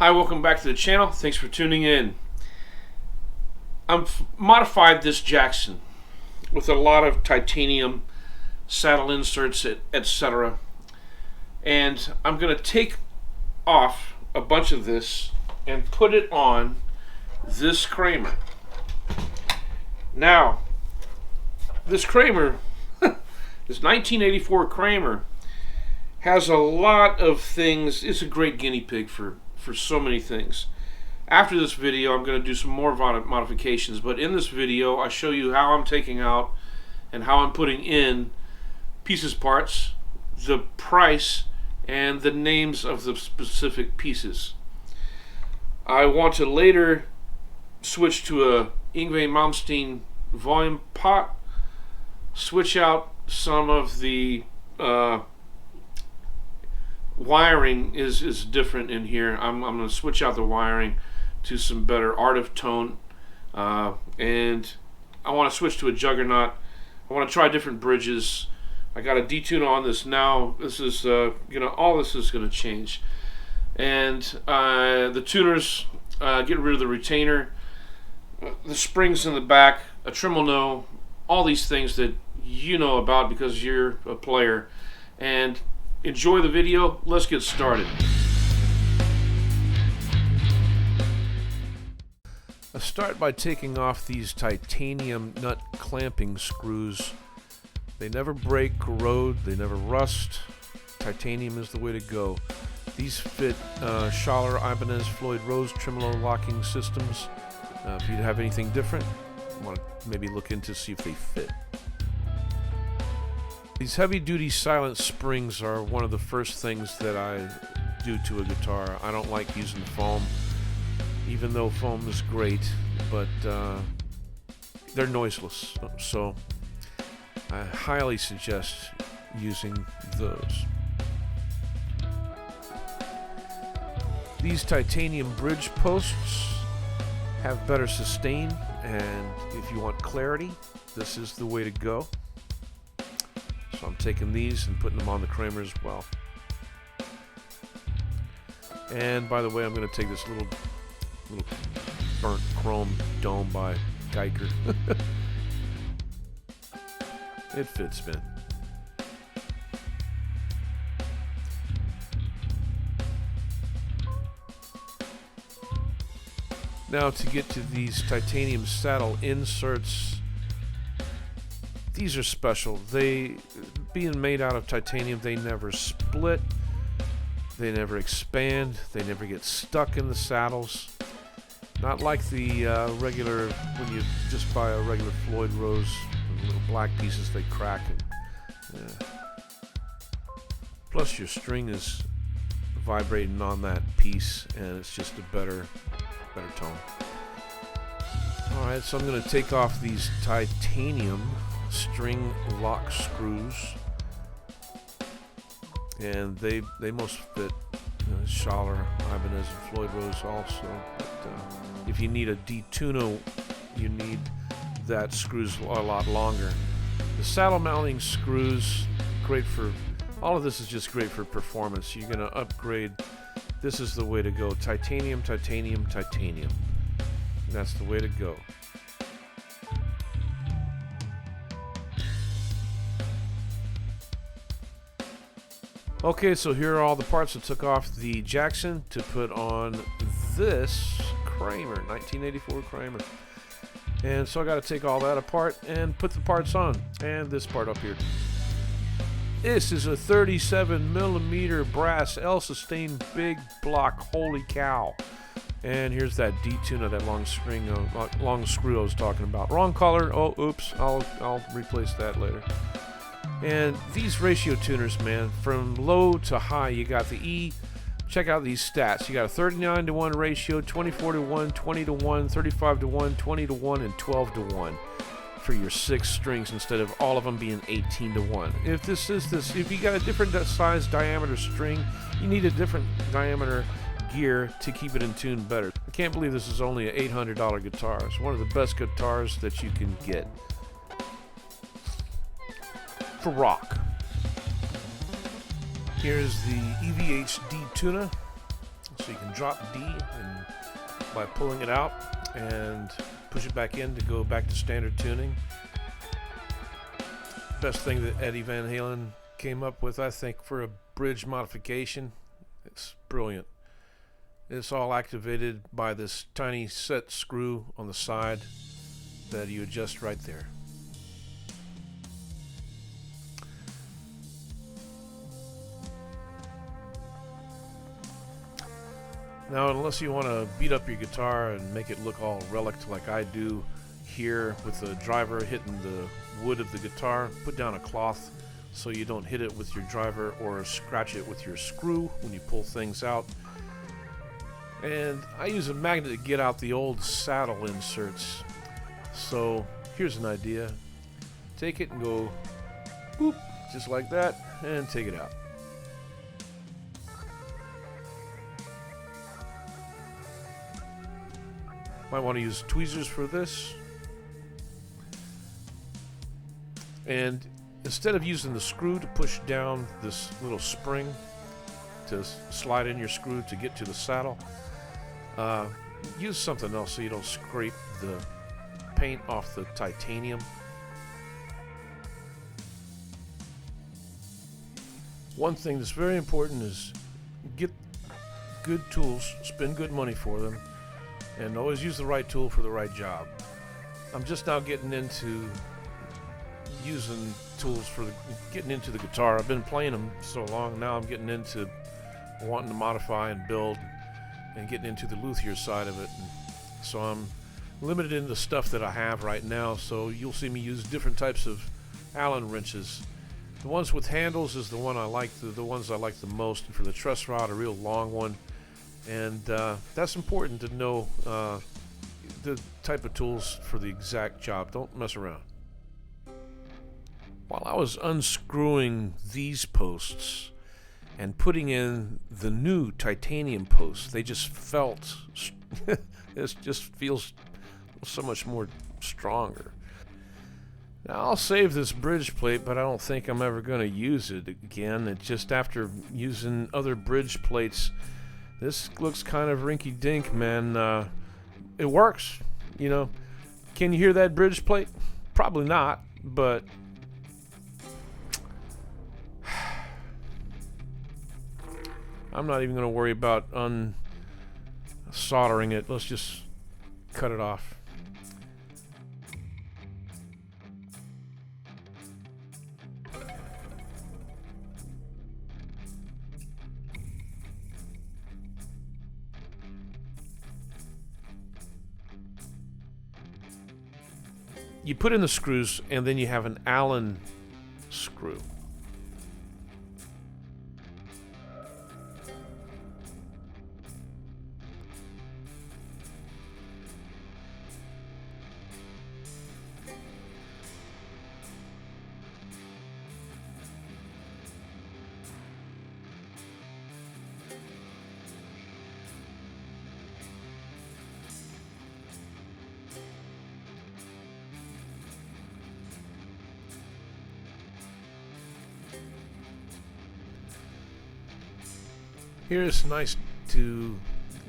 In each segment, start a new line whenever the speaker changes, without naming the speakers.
Hi, welcome back to the channel. Thanks for tuning in. I've modified this Jackson with a lot of titanium saddle inserts, etc. And I'm going to take off a bunch of this and put it on this Kramer. Now, this Kramer, this 1984 Kramer, has a lot of things. It's a great guinea pig for so many things. After this video, I'm going to do some more modifications, but in this video, I show you how I'm taking out and how I'm putting in pieces parts, the price, and the names of the specific pieces. I want to later switch to a Yngwie Malmsteen volume pot, switch out some of the wiring is different in here. I'm going to switch out the wiring to some better Art of Tone, and I want to switch to a Juggernaut. I want to try different bridges. I got a D-Tuna on this now. This is all this is going to change, and the tuners, get rid of the retainer, the springs in the back, a Tremol-No, all these things that you know about because you're a player. And enjoy the video. Let's get started. I start by taking off these titanium nut clamping screws. They never break, corrode, they never rust. Titanium is the way to go. These fit Schaller, Ibanez, Floyd Rose tremolo locking systems. If you have anything different, you want to maybe look into see if they fit. These heavy-duty silent springs are one of the first things that I do to a guitar. I don't like using foam, even though foam is great, but they're noiseless, so I highly suggest using those. These titanium bridge posts have better sustain, and if you want clarity, this is the way to go. So I'm taking these and putting them on the Kramer as well. And by the way, I'm going to take this little burnt chrome dome by Geiger. It fits, man. Now to get to these titanium saddle inserts, these are special. They, being made out of titanium, they never split, they never expand, they never get stuck in the saddles. Not like the regular, when you just buy a regular Floyd Rose, the little black pieces, they crack. And, yeah. Plus your string is vibrating on that piece, and it's just a better tone. Alright, so I'm going to take off these titanium string lock screws, and they most fit Schaller, Ibanez, and Floyd Rose also. But if you need a D-Tuna, you need that screws a lot longer. The saddle mounting screws, great for all of this is just great for performance. You're going to upgrade. This is the way to go. Titanium, titanium, titanium. That's the way to go. Okay, so here are all the parts I took off the Jackson to put on this Kramer, 1984 Kramer. And so I got to take all that apart and put the parts on. And this part up here. This is a 37mm brass L-sustain big block. Holy cow. And here's that D-Tuna, that long screw I was talking about. Wrong color. Oh, oops. I'll replace that later. And these ratio tuners, man, from low to high, you got the E. Check out these stats. You got a 39-to-1 ratio, 24-to-1, 20-to-1, 35-to-1, 20-to-1, and 12-to-1 for your 6 strings instead of all of them being 18-to-1. If you got a different size diameter string, you need a different diameter gear to keep it in tune better. I can't believe this is only an $800 guitar. It's one of the best guitars that you can get for rock. Here's the EVH D-Tuna So you can drop D and by pulling it out and push it back in to go back to standard tuning. Best thing that Eddie Van Halen came up with, I think, for a bridge modification. It's brilliant. It's all activated by this tiny set screw on the side that you adjust right there. Now, unless you want to beat up your guitar and make it look all relict like I do here with the driver hitting the wood of the guitar, put down a cloth so you don't hit it with your driver or scratch it with your screw when you pull things out. And I use a magnet to get out the old saddle inserts. So here's an idea. Take it and go boop, just like that, and take it out. Might want to use tweezers for this. And instead of using the screw to push down this little spring to slide in your screw to get to the saddle, use something else so you don't scrape the paint off the titanium. One thing that's very important is get good tools, spend good money for them, and always use the right tool for the right job. I'm just now getting into using tools for getting into the guitar. I've been playing them so long, now I'm getting into wanting to modify and build and getting into the luthier side of it. And so I'm limited in the stuff that I have right now, so you'll see me use different types of Allen wrenches. The ones with handles is the one I like, the ones I like the most. And for the truss rod, a real long one. And that's important to know the type of tools for the exact job. Don't mess around. While I was unscrewing these posts and putting in the new titanium posts, they just felt, it just feels so much more stronger. Now I'll save this bridge plate, but I don't think I'm ever going to use it again. It's just after using other bridge plates, this looks kind of rinky-dink, man. It works, you know. Can you hear that bridge plate? Probably not, but I'm not even going to worry about unsoldering it. Let's just cut it off. You put in the screws, and then you have an Allen screw. Here it's nice to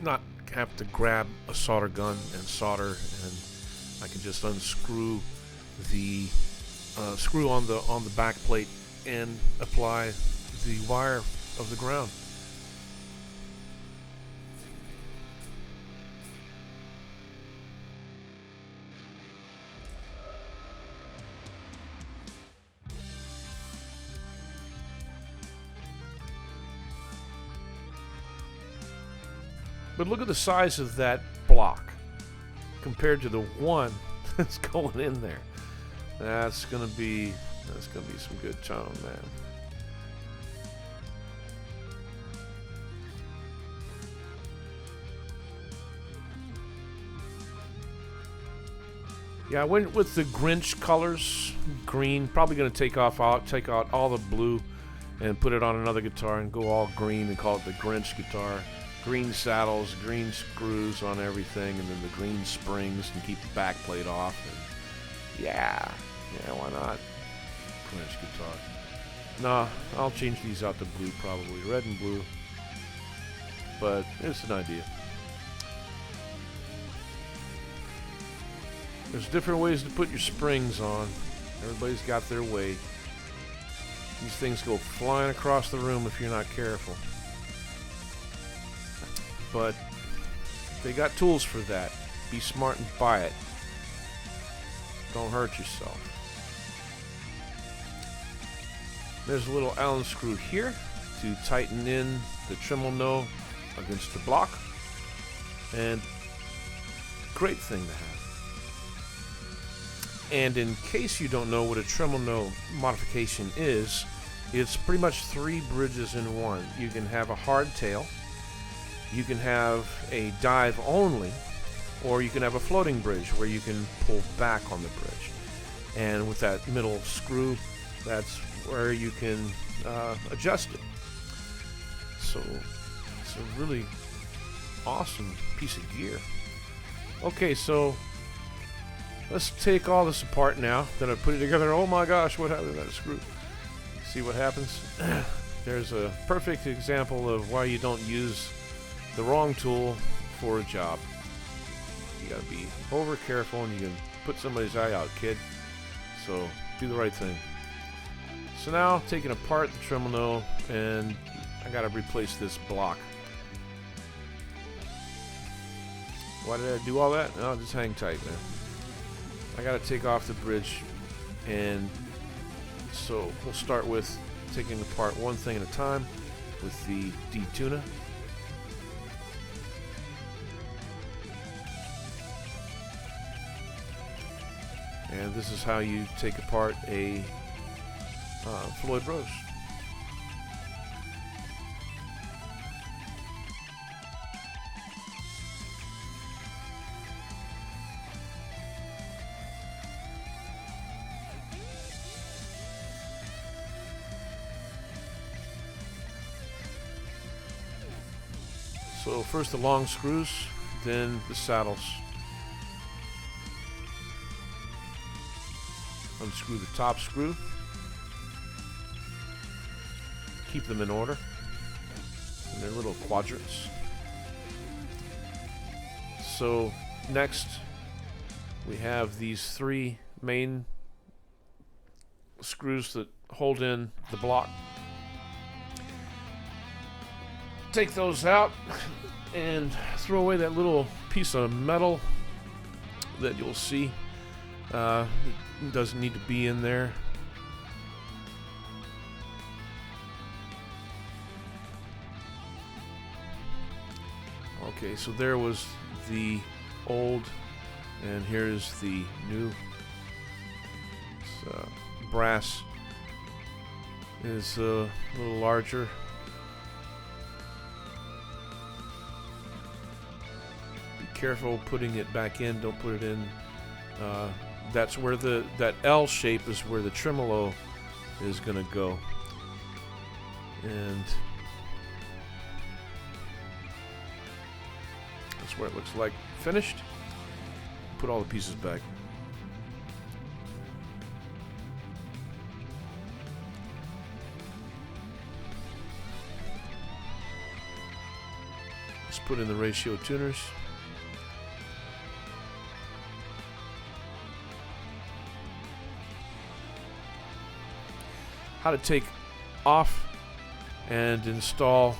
not have to grab a solder gun and solder, and I can just unscrew the screw on the back plate and apply the wire of the ground. But look at the size of that block compared to the one that's going in there. That's gonna be some good tone, man. Yeah, I went with the Grinch colors, green. Probably gonna take out all the blue and put it on another guitar and go all green and call it the Grinch guitar. Green saddles, green screws on everything, and then the green springs and keep the back plate off. And yeah, why not? Grinch guitar. Nah, I'll change these out to blue probably, red and blue. but it's an idea. There's different ways to put your springs on. Everybody's got their way. These things go flying across the room if you're not careful. But they got tools for that. Be smart and buy it. Don't hurt yourself. There's a little Allen screw here to tighten in the Tremol-No against the block. And great thing to have. And in case you don't know what a Tremol-No modification is, it's pretty much 3 bridges in one. You can have a hard tail, you can have a dive only, or you can have a floating bridge where you can pull back on the bridge. And with that middle screw, that's where you can adjust it. So it's a really awesome piece of gear. Okay, so let's take all this apart now that I've put it together. Oh my gosh, what happened to that screw? See what happens? There's a perfect example of why you don't use the wrong tool for a job. You gotta be over careful and you can put somebody's eye out, kid. So do the right thing. So now taking apart the Tremol-No, and I gotta replace this block. Why did I do all that? No, just hang tight, man. I gotta take off the bridge, and so we'll start with taking apart one thing at a time with the D-Tuna. And this is how you take apart a Floyd Rose. So first the long screws, then the saddles. Unscrew the top screw. Keep them in order in their little quadrants. So next we have these 3 main screws that hold in the block. Take those out and throw away that little piece of metal that you'll see. It doesn't need to be in there. Okay, so there was the old, and here's the new. Brass is a little larger. Be careful putting it back in. Don't put it in. That's where that L shape is where the tremolo is going to go. And that's where it looks like finished. Put all the pieces back. Let's put in the ratio tuners. How to take off and install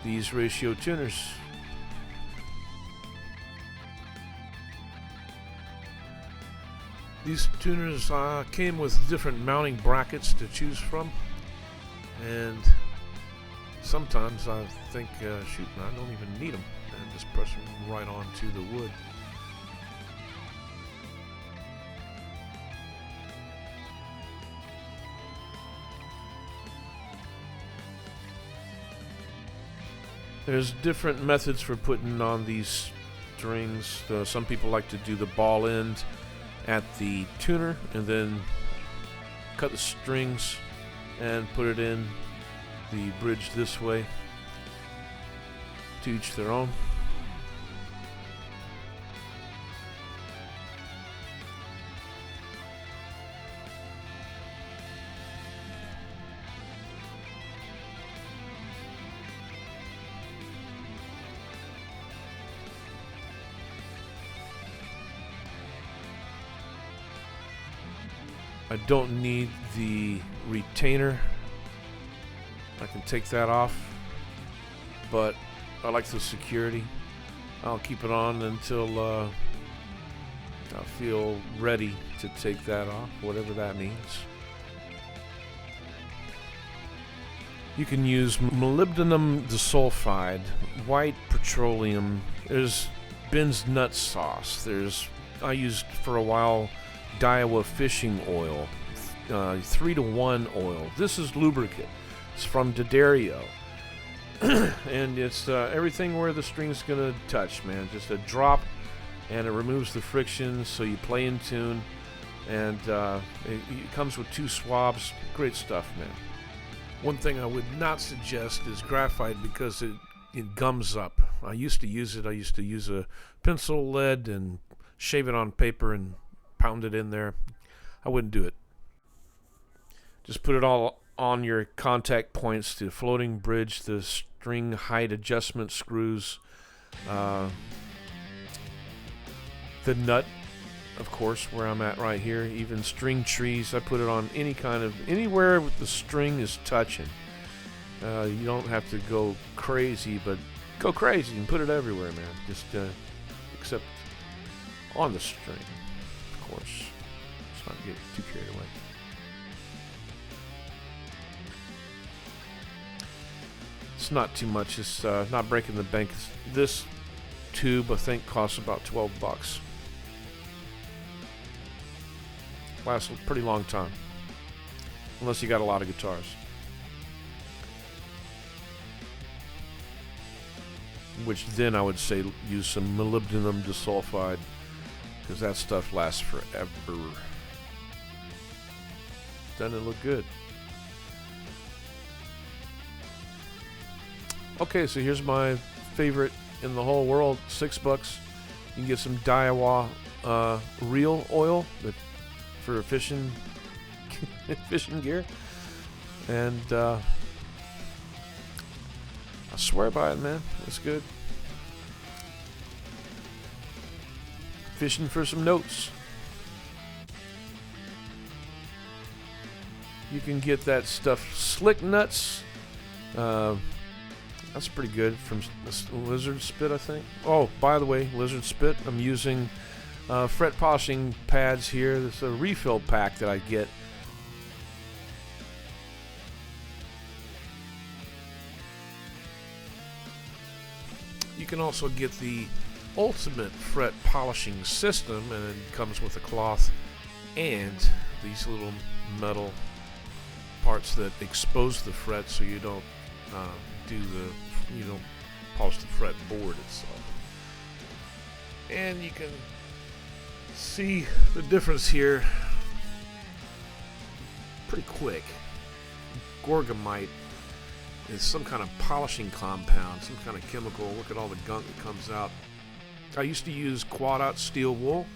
these ratio tuners. These tuners came with different mounting brackets to choose from, and sometimes I think, shoot, I don't even need them, and just press them right onto the wood. There's different methods for putting on these strings. Some people like to do the ball end at the tuner and then cut the strings and put it in the bridge this way. To each their own. I don't need the retainer. I can take that off, but I like the security. I'll keep it on until I feel ready to take that off, whatever that means. You can use molybdenum disulfide, white petroleum. There's Ben's nut sauce. I used for a while Daiwa fishing oil, 3-to-1 oil. This is Lubrikit. It's from D'Addario. And it's everything where the string's gonna touch, man. Just a drop, and it removes the friction, so you play in tune. And it comes with 2 swabs. Great stuff, man. One thing I would not suggest is graphite, because it gums up. I used to use it. I used to use a pencil lead and shave it on paper and pound it in there. I wouldn't do it. Just put it all on your contact points, the floating bridge, the string height adjustment screws, the nut, of course, where I'm at right here, even string trees. I put it on anywhere the string is touching. You don't have to go crazy, but go crazy and put it everywhere, man. Just except on the string, of course. Let's not get too carried away. It's not too much. It's not breaking the bank. This tube, I think, costs about $12. Lasts a pretty long time, unless you got a lot of guitars. Which then I would say use some molybdenum disulfide, because that stuff lasts forever. Doesn't it look good? Okay, so here's my favorite in the whole world, $6. You can get some Daiwa reel oil for fishing gear, and I swear by it, man. It's good. Fishing for some notes. You can get that stuff, Slick Nuts. That's pretty good, from Lizard Spit, I think. Oh, by the way, Lizard Spit, I'm using fret polishing pads here. This is a refill pack that I get. You can also get the ultimate fret polishing system, and it comes with a cloth and these little metal parts that expose the fret, so you don't you don't polish the fret board itself. And you can see the difference here pretty quick. Gorgamite is some kind of polishing compound, some kind of chemical. Look at all the gunk that comes out. I used to use quad-out steel wool,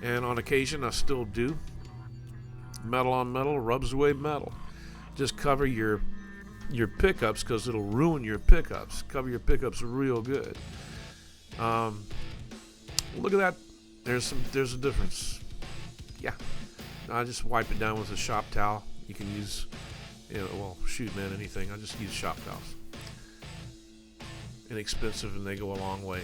and on occasion I still do. Metal on metal rubs away metal. Just cover your pickups, because it'll ruin your pickups. Cover your pickups real good. Look at that. There's a difference. Yeah. I just wipe it down with a shop towel. You can use, well, shoot, man, anything. I just use shop towels. Inexpensive, and they go a long way.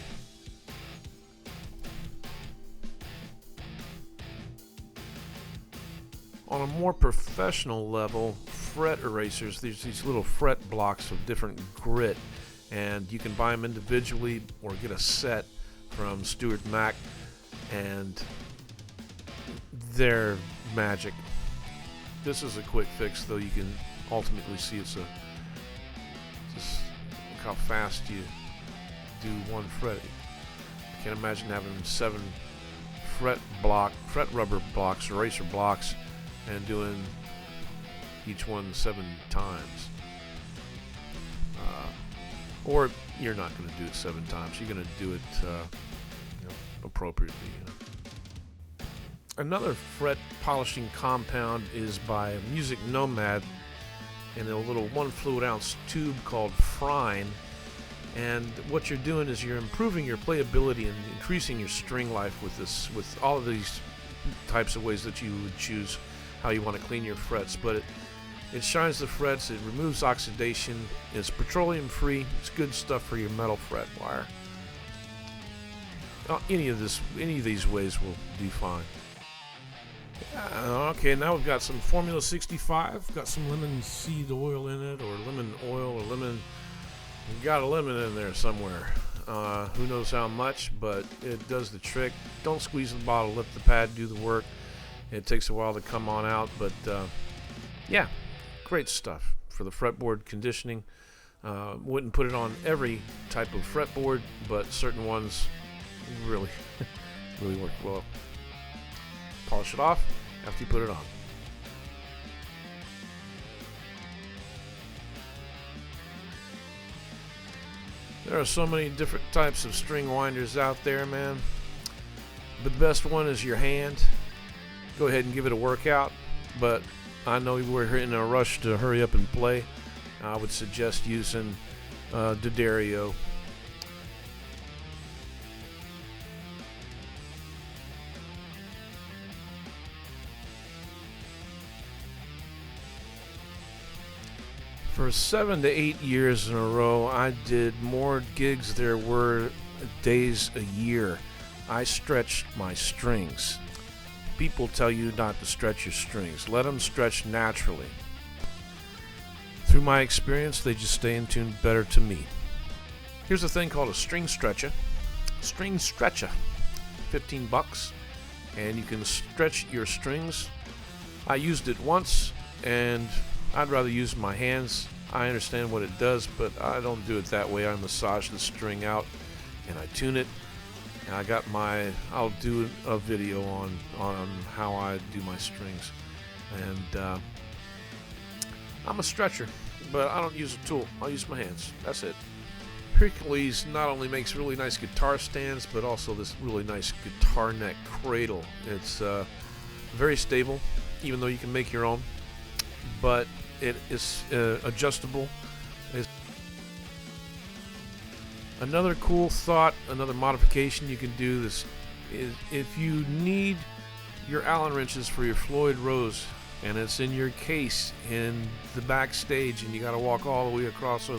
On a more professional level, fret erasers, there's these little fret blocks of different grit, and you can buy them individually or get a set from Stuart Mac, and they're magic. This is a quick fix, though. You can ultimately see just look how fast you do one fret. I can't imagine having 7 fret rubber blocks, eraser blocks, and doing each one 7 times. Or you're not going to do it 7 times. You're going to do it appropriately. Another fret polishing compound is by Music Nomad in a little 1 fluid ounce tube called Frine. And what you're doing is you're improving your playability and increasing your string life with all of these types of ways that you would choose how you want to clean your frets, but it shines the frets, it removes oxidation, it's petroleum free, it's good stuff for your metal fret wire. Any of these ways will do fine. Okay, now we've got some Formula 65, got some lemon seed oil in it, or lemon oil, or lemon. We've got a lemon in there somewhere. Who knows how much, but it does the trick. Don't squeeze the bottle, let the pad do the work. It takes a while to come on out, but yeah, great stuff for the fretboard conditioning. Wouldn't put it on every type of fretboard, but certain ones really work well. Polish it off after you put it on. There are so many different types of string winders out there, man. But the best one is your hand. Go ahead and give it a workout, but I know we're in a rush to hurry up and play. I would suggest using D'Addario. For 7 to 8 years in a row, I did more gigs there were days a year. I stretched my strings. People tell you not to stretch your strings. Let them stretch naturally. Through my experience, they just stay in tune better to me. Here's a thing called a string stretcher. String Stretcha, $15, and you can stretch your strings. I used it once, and I'd rather use my hands. I understand what it does, but I don't do it that way. I massage the string out and I tune it. And I'll do a video on how I do my strings. And I'm a stretcher, but I don't use a tool. I'll use my hands. That's it. Hercules not only makes really nice guitar stands, but also this really nice guitar neck cradle. It's very stable, even though you can make your own. But it is adjustable. Another cool thought, another modification you can do is if you need your Allen wrenches for your Floyd Rose and it's in your case in the backstage and you got to walk all the way across,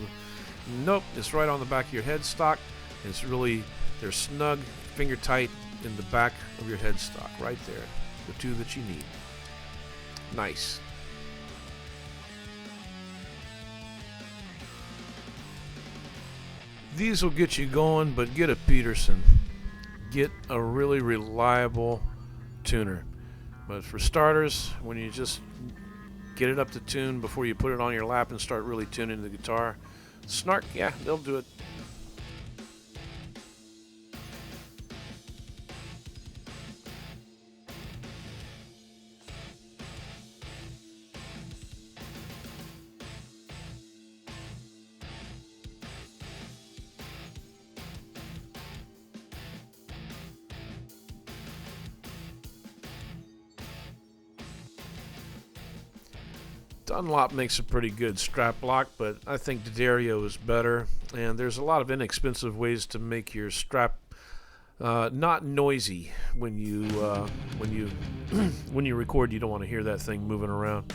nope, it's right on the back of your headstock. They're snug, finger tight in the back of your headstock, right there, the two that you need. Nice. These will get you going, but get a Peterson. Get a really reliable tuner. But for starters, when you just get it up to tune before you put it on your lap and start really tuning the guitar, Snark, yeah, they'll do it. Dunlop makes a pretty good strap lock, but I think D'Addario is better. And there's a lot of inexpensive ways to make your strap not noisy when you when you record. You don't want to hear that thing moving around.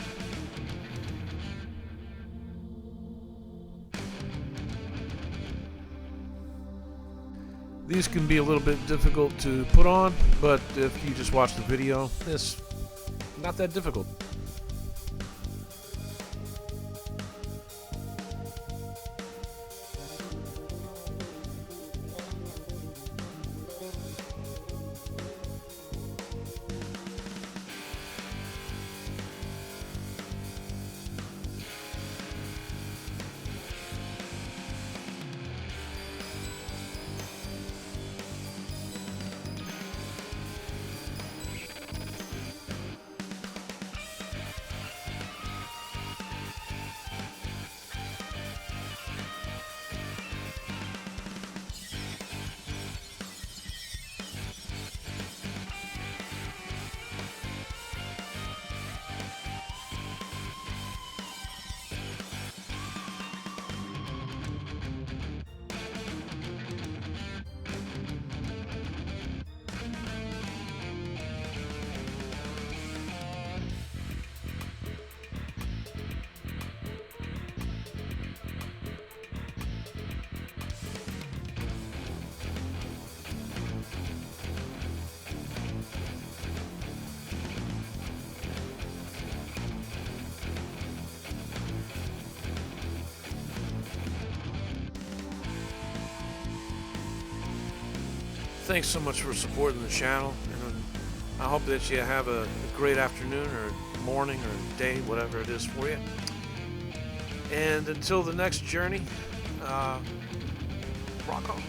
These can be a little bit difficult to put on, but if you just watch the video, it's not that difficult. thanks so much for supporting the channel, and I hope that you have a great afternoon or morning or day, whatever it is for you. And until the next journey, rock on.